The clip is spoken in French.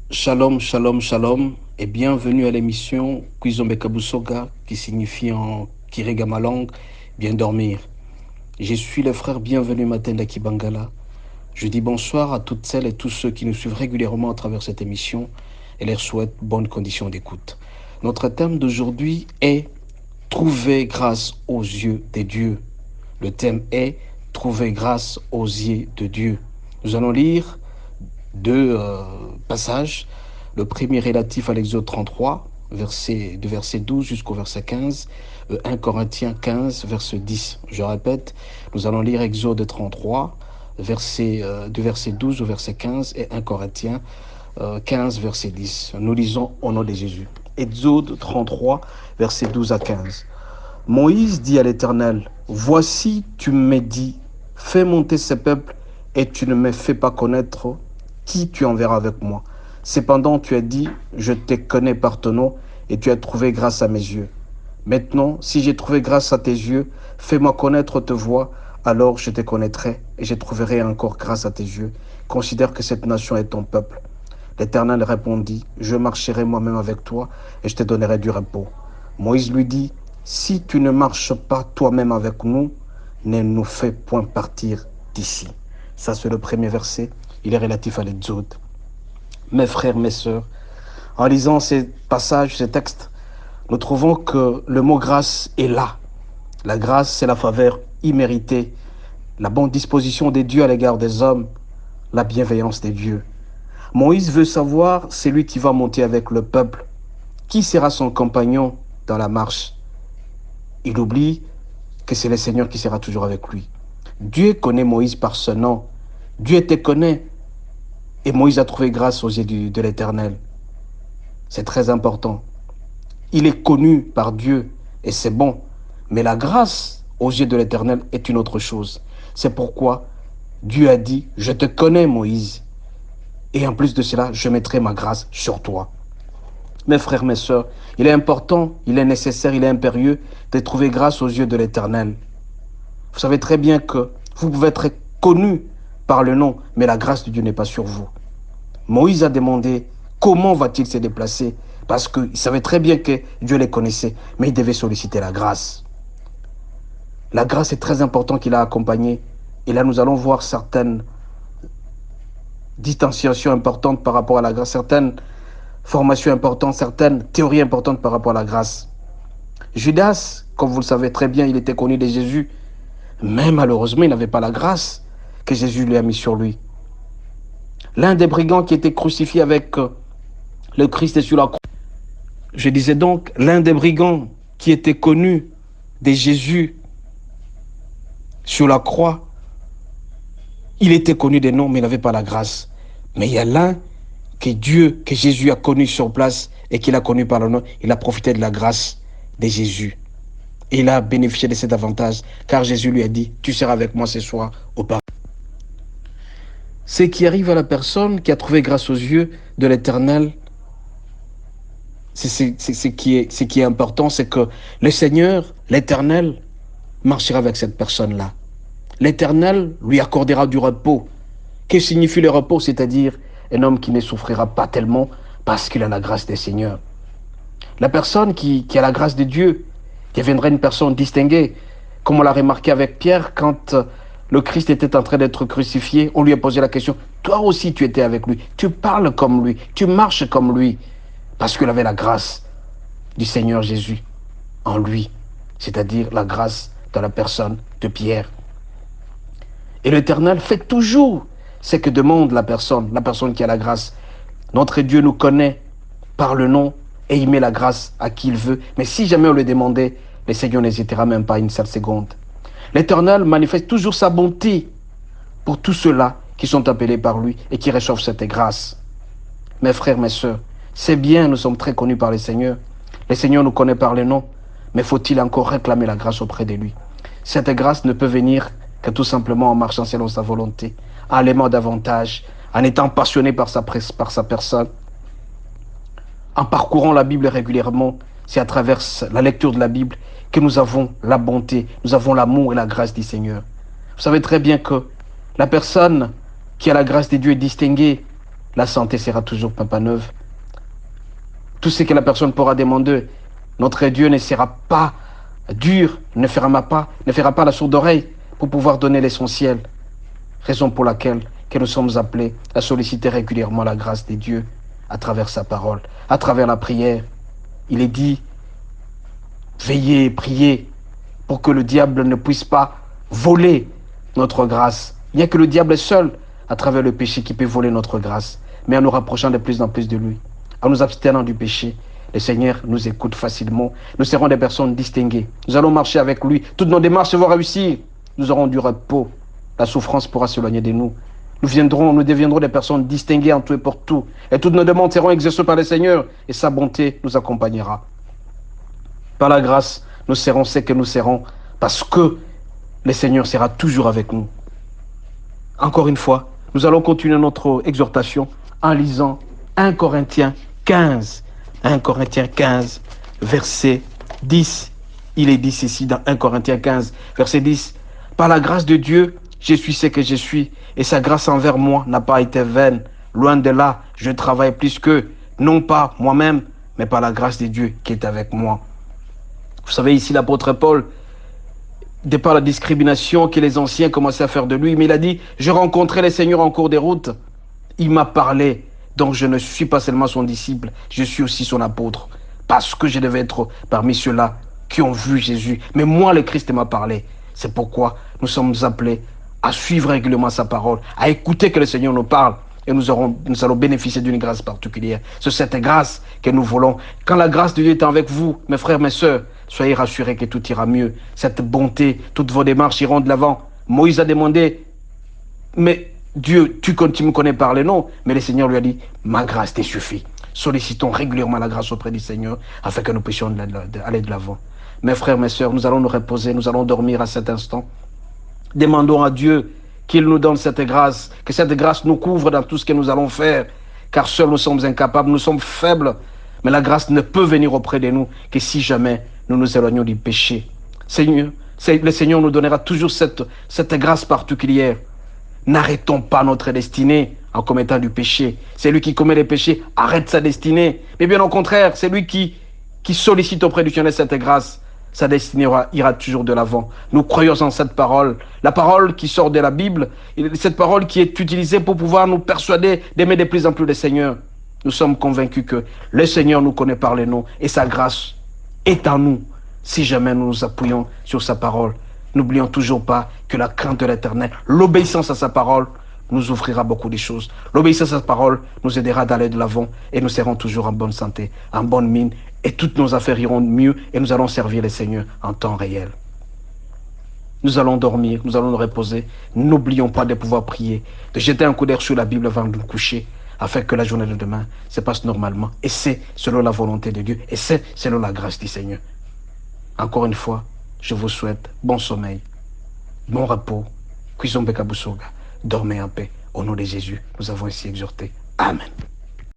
Shalom, shalom, shalom, et bienvenue à l'émission Kwizombe Kabusoga, qui signifie en Kirega ma langue, bien dormir. Je suis le frère bienvenu Matenda Kibangala. Je dis bonsoir à toutes celles et tous ceux qui nous suivent régulièrement à travers cette émission et leur souhaite bonnes conditions d'écoute. Notre thème d'aujourd'hui est Trouver grâce aux yeux des dieux. Le thème est Trouver grâce aux yeux de Dieu. Nous allons lire deux passages. Le premier relatif à l'Exode 33, de verset 12 jusqu'au verset 15, 1 Corinthiens 15, verset 10. Je répète, nous allons lire Exode 33, du verset 12 au verset 15 et 1 Corinthiens 15, verset 10. Nous lisons au nom de Jésus. Exode 33, verset 12 à 15. Moïse dit à l'Éternel, « Voici, tu me dis, fais monter ce peuple et tu ne me fais pas connaître qui tu enverras avec moi. Cependant, tu as dit, je te connais par ton nom et tu as trouvé grâce à mes yeux. Maintenant, si j'ai trouvé grâce à tes yeux, fais-moi connaître ta voix, alors je te connaîtrai et je trouverai encore grâce à tes yeux. Considère que cette nation est ton peuple. » L'Éternel répondit, « Je marcherai moi-même avec toi et je te donnerai du repos. » Moïse lui dit, « Si tu ne marches pas toi-même avec nous, ne nous fais point partir d'ici. » Ça, c'est le premier verset. Il est relatif à l'Exode. Mes frères, mes sœurs, en lisant ces passages, ces textes, nous trouvons que le mot grâce est là. La grâce, c'est la faveur imméritée, la bonne disposition des dieux à l'égard des hommes, la bienveillance des dieux. Moïse veut savoir, c'est lui qui va monter avec le peuple. Qui sera son compagnon dans la marche? Il oublie que c'est le Seigneur qui sera toujours avec lui. Dieu connaît Moïse par ce nom. Dieu te connaît. Et Moïse a trouvé grâce aux yeux de l'Éternel. C'est très important. Il est connu par Dieu et c'est bon. Mais la grâce aux yeux de l'Éternel est une autre chose. C'est pourquoi Dieu a dit, je te connais Moïse. Et en plus de cela, je mettrai ma grâce sur toi. Mes frères, mes sœurs, il est important, il est nécessaire, il est impérieux de trouver grâce aux yeux de l'Éternel. Vous savez très bien que vous pouvez être connu par le nom, mais la grâce de Dieu n'est pas sur vous. Moïse a demandé comment va-t-il se déplacer, parce qu'il savait très bien que Dieu les connaissait, mais il devait solliciter la grâce. La grâce est très importante qu'il a accompagnée. Et là, nous allons voir certaines distanciations importantes par rapport à la grâce, certaines formations importantes, certaines théories importantes par rapport à la grâce. Judas, comme vous le savez très bien, il était connu de Jésus, mais malheureusement, il n'avait pas la grâce que Jésus lui a mis sur lui. L'un des brigands qui était crucifié avec le Christ sur la croix. Je disais donc, l'un des brigands qui était connu de Jésus sur la croix, il était connu des noms, mais il n'avait pas la grâce. Mais il y a l'un que Jésus a connu sur place et qu'il a connu par le nom, il a profité de la grâce de Jésus. Et il a bénéficié de cet avantage, car Jésus lui a dit, tu seras avec moi ce soir au paradis. Ce qui arrive à la personne qui a trouvé grâce aux yeux de l'Éternel, ce qui est important, c'est que le Seigneur, l'Éternel, marchera avec cette personne-là. L'Éternel lui accordera du repos. Que signifie le repos? C'est-à-dire un homme qui ne souffrira pas tellement parce qu'il a la grâce des Seigneurs. La personne qui a la grâce de Dieu deviendra une personne distinguée. Comme on l'a remarqué avec Pierre, quand le Christ était en train d'être crucifié, on lui a posé la question, toi aussi tu étais avec lui, tu parles comme lui, tu marches comme lui, parce qu'il avait la grâce du Seigneur Jésus en lui, c'est-à-dire la grâce dans la personne de Pierre. Et l'Éternel fait toujours ce que demande la personne qui a la grâce. Notre Dieu nous connaît par le nom et il met la grâce à qui il veut. Mais si jamais on le demandait, le Seigneur n'hésitera même pas une seule seconde. L'Éternel manifeste toujours sa bonté pour tous ceux-là qui sont appelés par lui et qui reçoivent cette grâce. Mes frères, mes sœurs, c'est bien, nous sommes très connus par le Seigneur. Le Seigneur nous connaît par le nom, mais faut-il encore réclamer la grâce auprès de lui? Cette grâce ne peut venir que tout simplement en marchant selon sa volonté, en l'aimant davantage, en étant passionné par sa personne, en parcourant la Bible régulièrement. C'est à travers la lecture de la Bible que nous avons la bonté, nous avons l'amour et la grâce du Seigneur. Vous savez très bien que la personne qui a la grâce de Dieu est distinguée. La santé sera toujours papa neuve. Tout ce que la personne pourra demander, notre Dieu ne sera pas dur, ne fera pas la sourde oreille pour pouvoir donner l'essentiel. Raison pour laquelle que nous sommes appelés à solliciter régulièrement la grâce de Dieu à travers sa parole, à travers la prière. Il est dit, veillez et priez pour que le diable ne puisse pas voler notre grâce. Il n'y a que le diable seul, à travers le péché, qui peut voler notre grâce. Mais en nous rapprochant de plus en plus de lui, en nous abstenant du péché, le Seigneur nous écoute facilement. Nous serons des personnes distinguées. Nous allons marcher avec lui. Toutes nos démarches vont réussir. Nous aurons du repos. La souffrance pourra s'éloigner de nous. Nous deviendrons des personnes distinguées en tout et pour tout. Et toutes nos demandes seront exaucées par le Seigneur. Et sa bonté nous accompagnera. Par la grâce, nous serons ce que nous serons. Parce que le Seigneur sera toujours avec nous. Encore une fois, nous allons continuer notre exhortation en lisant 1 Corinthiens 15. 1 Corinthiens 15, verset 10. Il est dit ici dans 1 Corinthiens 15, verset 10. Par la grâce de Dieu, je suis ce que je suis, et sa grâce envers moi n'a pas été vaine. Loin de là, je travaille plus que, non pas moi-même, mais par la grâce de Dieu qui est avec moi. Vous savez, ici, l'apôtre Paul, de par la discrimination que les anciens commençaient à faire de lui, mais il a dit, je rencontrais le Seigneur en cours de route. Il m'a parlé, donc je ne suis pas seulement son disciple, je suis aussi son apôtre. Parce que je devais être parmi ceux-là qui ont vu Jésus. Mais moi, le Christ m'a parlé. C'est pourquoi nous sommes appelés à suivre régulièrement sa parole, à écouter que le Seigneur nous parle. Et nous allons bénéficier d'une grâce particulière. C'est cette grâce que nous voulons. Quand la grâce de Dieu est avec vous, mes frères, mes sœurs, soyez rassurés que tout ira mieux. Cette bonté, toutes vos démarches iront de l'avant. Moïse a demandé, mais Dieu, tu me connais par le nom. Mais le Seigneur lui a dit, ma grâce te suffit. Sollicitons régulièrement la grâce auprès du Seigneur afin que nous puissions aller de l'avant. Mes frères, mes sœurs, nous allons nous reposer, nous allons dormir à cet instant. Demandons à Dieu qu'il nous donne cette grâce, que cette grâce nous couvre dans tout ce que nous allons faire, car seuls nous sommes incapables, nous sommes faibles, mais la grâce ne peut venir auprès de nous que si jamais nous nous éloignons du péché. Seigneur, le Seigneur nous donnera toujours cette grâce particulière. N'arrêtons pas notre destinée en commettant du péché. C'est lui qui commet les péchés, arrête sa destinée. Mais bien au contraire, c'est lui qui sollicite auprès du Seigneur cette grâce. Sa destinée ira toujours de l'avant. Nous croyons en cette parole. La parole qui sort de la Bible, cette parole qui est utilisée pour pouvoir nous persuader d'aimer de plus en plus le Seigneur. Nous sommes convaincus que le Seigneur nous connaît par les noms et sa grâce est en nous si jamais nous nous appuyons sur sa parole. N'oublions toujours pas que la crainte de l'Éternel, l'obéissance à sa parole, nous ouvrira beaucoup de choses. L'obéissance à sa parole nous aidera d'aller de l'avant et nous serons toujours en bonne santé, en bonne mine et toutes nos affaires iront mieux et nous allons servir le Seigneur en temps réel. Nous allons dormir, nous allons nous reposer. N'oublions pas de pouvoir prier, de jeter un coup d'œil sur la Bible avant de nous coucher afin que la journée de demain se passe normalement. Et c'est selon la volonté de Dieu et c'est selon la grâce du Seigneur. Encore une fois, je vous souhaite bon sommeil, bon repos. Kwizombe Kabusoga, dormez en paix. Au nom de Jésus, nous avons ici exhorté. Amen.